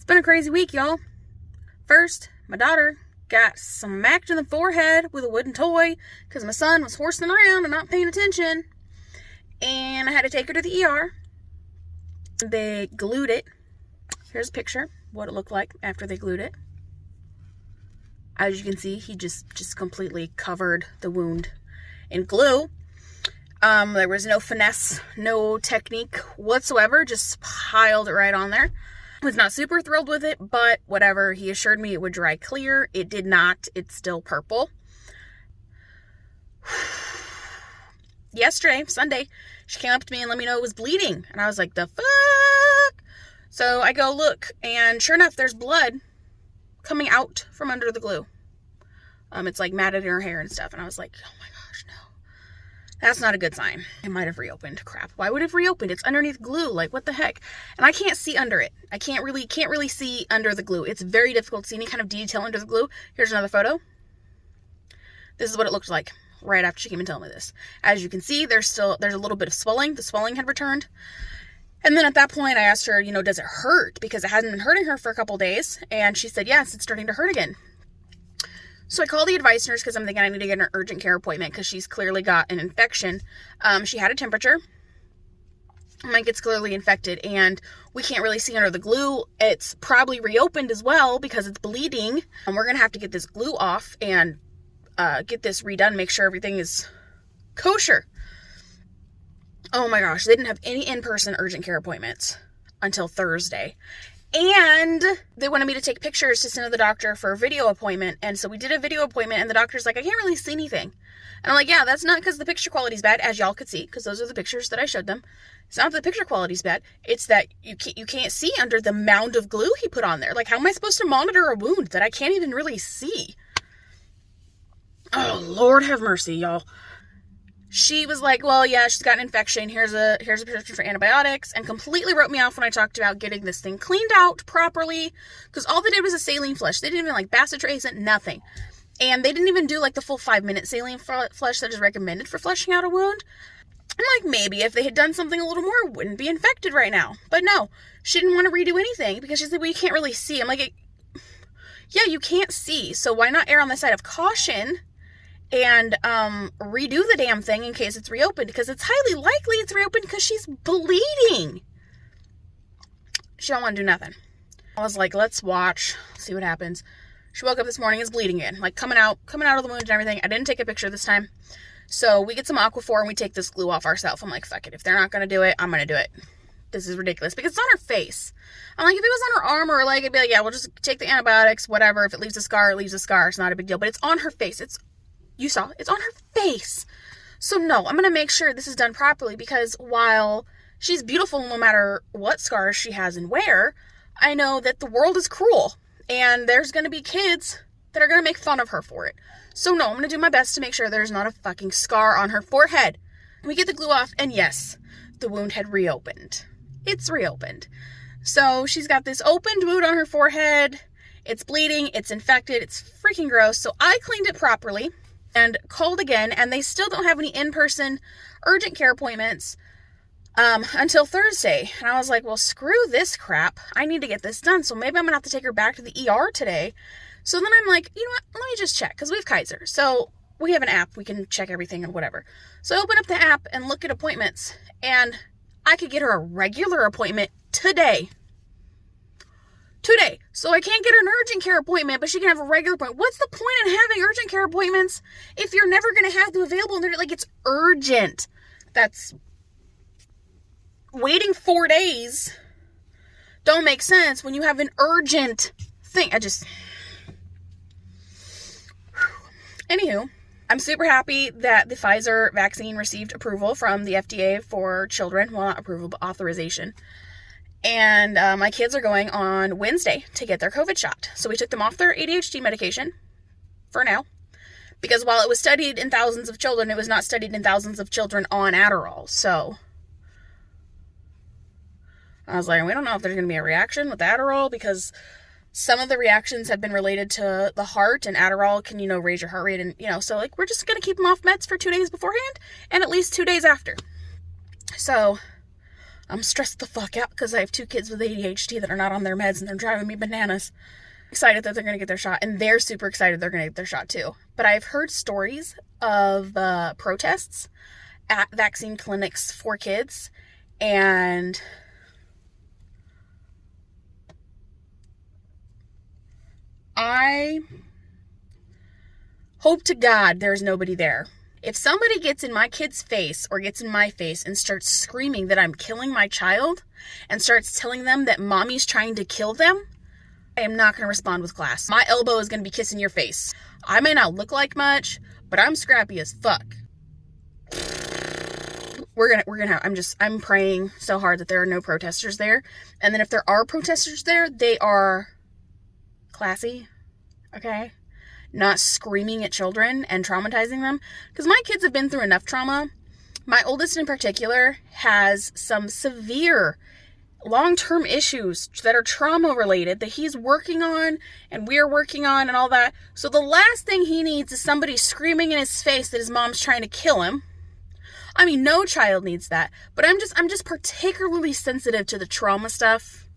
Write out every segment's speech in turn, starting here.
It's been a crazy week, y'all. First, my daughter got smacked in the forehead with a wooden toy because my son was horsing around and not paying attention. And I had to take her to the ER. They glued it. Here's a picture, what it looked like after they glued it. As you can see, he just completely covered the wound in glue. There was no finesse, no technique whatsoever, just piled it right on there. I was not super thrilled with it, but whatever. He assured me it would dry clear. It did not. It's still purple. Yesterday, Sunday, she came up to me and let me know it was bleeding. And I was like, the fuck? So I go look, and sure enough, there's blood coming out from under the glue. It's like matted in her hair and stuff. And I was like, oh my gosh, no. That's not a good sign. It might have reopened. Crap. Why would it have reopened? It's underneath glue. Like, what the heck? And I can't see under it. I can't really see under the glue. It's very difficult to see any kind of detail under the glue. Here's another photo. This is what it looked like right after she came and told me this. As you can see, there's a little bit of swelling. The swelling had returned. And then at that point, I asked her, does it hurt? Because it hadn't been hurting her for a couple days. And she said, yes, it's starting to hurt again. So I called the advice nurse because I'm thinking I need to get an urgent care appointment because she's clearly got an infection. She had a temperature. I'm like, it's clearly infected and we can't really see under the glue. It's probably reopened as well because it's bleeding. And we're going to have to get this glue off and get this redone, make sure everything is kosher. Oh my gosh, they didn't have any in-person urgent care appointments until Thursday. And they wanted me to take pictures to send to the doctor for a video appointment. And so we did a video appointment and the doctor's like, I can't really see anything. And I'm like, yeah, that's not because the picture quality's bad, as y'all could see, because those are the pictures that I showed them. It's not that the picture quality's bad. It's that you can't see under the mound of glue he put on there. Like, how am I supposed to monitor a wound that I can't even really see? Oh, Lord have mercy, y'all. She was like, well, yeah, she's got an infection. Here's a prescription for antibiotics, and completely wrote me off when I talked about getting this thing cleaned out properly, because all they did was a saline flush. They didn't even bacitracin it, nothing. And they didn't even do the full 5-minute saline flush that is recommended for flushing out a wound. I'm like, maybe if they had done something a little more, it wouldn't be infected right now. But no, she didn't want to redo anything because she said, well, you can't really see. I'm like, yeah, you can't see. So why not err on the side of caution and redo the damn thing in case it's reopened, because it's highly likely it's reopened because she's bleeding. She don't want to do nothing. I was like, let's watch, see what happens. She woke up this morning, it's bleeding again, coming out of the wound and everything. I didn't take a picture this time. So we get some Aquaphor and we take this glue off ourselves. I'm like, fuck it. If they're not going to do it, I'm going to do it. This is ridiculous because it's on her face. I'm like, if it was on her arm or her leg, I'd be like, yeah, we'll just take the antibiotics, whatever. If it leaves a scar, it leaves a scar. It's not a big deal. But it's on her face. You saw, it's on her face. So no, I'm going to make sure this is done properly, because while she's beautiful no matter what scars she has and where, I know that the world is cruel and there's going to be kids that are going to make fun of her for it. So no, I'm going to do my best to make sure there's not a fucking scar on her forehead. We get the glue off and yes, the wound had reopened. It's reopened. So she's got this opened wound on her forehead. It's bleeding. It's infected. It's freaking gross. So I cleaned it properly and called again, and they still don't have any in-person urgent care appointments until Thursday. And I was like, well, screw this crap. I need to get this done. So maybe I'm going to have to take her back to the ER today. So then I'm like, you know what? Let me just check, because we have Kaiser. So we have an app. We can check everything and whatever. So I open up the app and look at appointments, and I could get her a regular appointment today. So I can't get her an urgent care appointment, but she can have a regular appointment. What's the point in having urgent care appointments if you're never going to have them available and they're like, it's urgent? That's waiting 4 days don't make sense when you have an urgent thing. Anywho, I'm super happy that the Pfizer vaccine received approval from the FDA for children. Well, not approval, but authorization. And my kids are going on Wednesday to get their COVID shot. So we took them off their ADHD medication for now, because while it was studied in thousands of children, it was not studied in thousands of children on Adderall. So I was like, we don't know if there's going to be a reaction with Adderall, because some of the reactions have been related to the heart, and Adderall can, raise your heart rate. And, so we're just going to keep them off meds for 2 days beforehand and at least 2 days after. So I'm stressed the fuck out because I have 2 kids with ADHD that are not on their meds and they're driving me bananas. Excited that they're going to get their shot, and they're super excited they're going to get their shot too. But I've heard stories of protests at vaccine clinics for kids, and I hope to God there's nobody there. If somebody gets in my kid's face or gets in my face and starts screaming that I'm killing my child and starts telling them that mommy's trying to kill them, I am not going to respond with class. My elbow is going to be kissing your face. I may not look like much, but I'm scrappy as fuck. I'm praying so hard that there are no protesters there. And then if there are protesters there, they are classy, okay? Not screaming at children and traumatizing them. Because my kids have been through enough trauma. My oldest in particular has some severe long-term issues that are trauma related that he's working on and we're working on and all that. So the last thing he needs is somebody screaming in his face that his mom's trying to kill him. I mean, no child needs that, but I'm just particularly sensitive to the trauma stuff,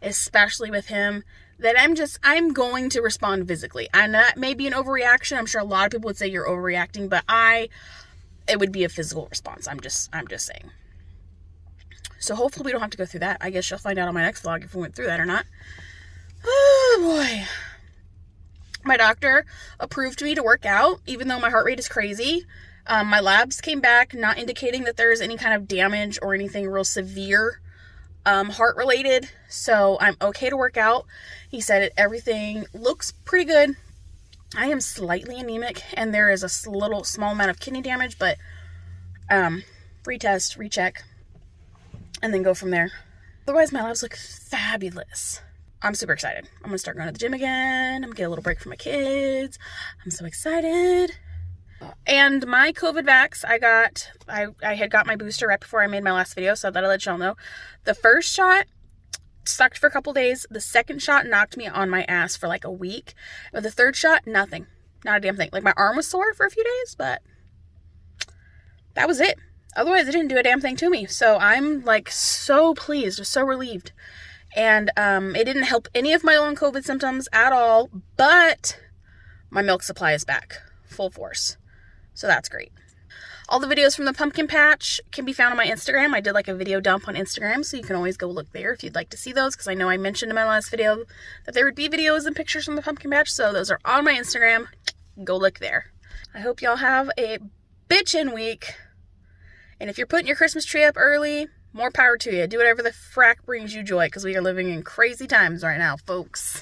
especially with him, that I'm going to respond physically. And that may be an overreaction. I'm sure a lot of people would say you're overreacting, but it would be a physical response. I'm just saying. So hopefully we don't have to go through that. I guess you'll find out on my next vlog if we went through that or not. Oh boy. My doctor approved me to work out, even though my heart rate is crazy. My labs came back not indicating that there's any kind of damage or anything real severe heart related. So I'm okay to work out. He said everything looks pretty good. I am slightly anemic and there is a small amount of kidney damage, but retest, recheck, and then go from there. Otherwise, my labs look fabulous. I'm super excited. I'm going to start going to the gym again. I'm going to get a little break from my kids. I'm so excited. And my COVID vax, I had got my booster right before I made my last video, so I thought I'd let y'all know. The first shot sucked for a couple days. The second shot knocked me on my ass for like a week. But the third shot, nothing. Not a damn thing. Like, my arm was sore for a few days, but that was it. Otherwise, it didn't do a damn thing to me. So I'm like so pleased, so relieved. And it didn't help any of my long COVID symptoms at all, but my milk supply is back, full force. So that's great. All the videos from the pumpkin patch can be found on my Instagram. I did like a video dump on Instagram, so you can always go look there if you'd like to see those, because I know I mentioned in my last video that there would be videos and pictures from the pumpkin patch, so those are on my Instagram. Go look there. I hope y'all have a bitchin' week. And if you're putting your Christmas tree up early, more power to you. Do whatever the frack brings you joy, because we are living in crazy times right now, folks.